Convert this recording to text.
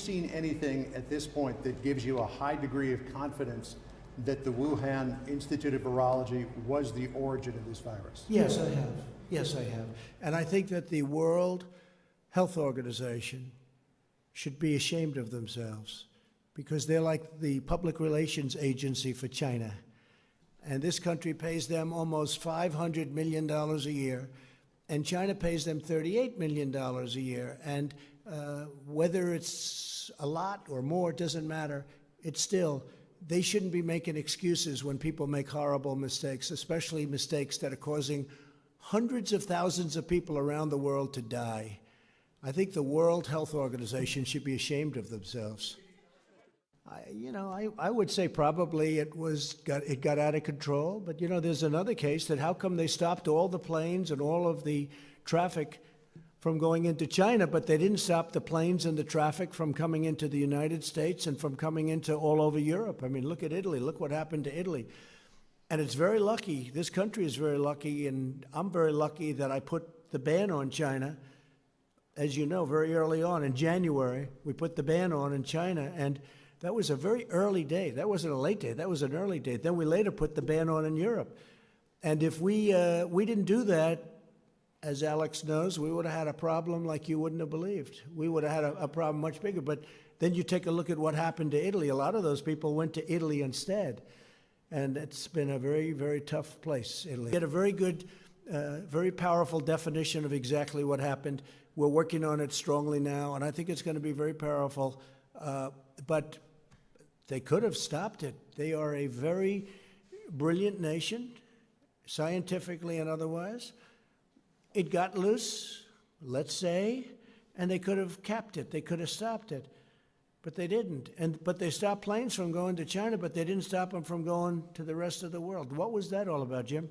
seen anything at this point that gives you a high degree of confidence that the Wuhan Institute of Virology was the origin of this virus? Yes, I have. Yes, I have. And I think that the World Health Organization should be ashamed of themselves because they're like the public relations agency for China. And this country pays them almost $500 million a year, and China pays them $38 million a year. And whether it's a lot or more, it doesn't matter. It's still, they shouldn't be making excuses when people make horrible mistakes, especially mistakes that are causing hundreds of thousands of people around the world to die. I think the World Health Organization should be ashamed of themselves. I would say probably it got out of control, but there's another case that how come they stopped all the planes and all of the traffic from going into China, but they didn't stop the planes and the traffic from coming into the United States and from coming into all over Europe. I mean, look at Italy. Look what happened to Italy. And it's very lucky. This country is very lucky, and I'm very lucky that I put the ban on China. As you know, very early on in January, we put the ban on in China, and that was a very early date. That wasn't a late date. That was an early date. Then we later put the ban on in Europe. And if we didn't do that, as Alex knows, we would have had a problem like you wouldn't have believed. We would have had a problem much bigger. But then you take a look at what happened to Italy. A lot of those people went to Italy instead. And it's been a very, very tough place, Italy. We had a very good, very powerful definition of exactly what happened. We're working on it strongly now, and I think it's going to be very powerful. But they could have stopped it. They are a very brilliant nation, scientifically and otherwise. It got loose, let's say, and they could have capped it. They could have stopped it, but they didn't. But they stopped planes from going to China, but they didn't stop them from going to the rest of the world. What was that all about, Jim?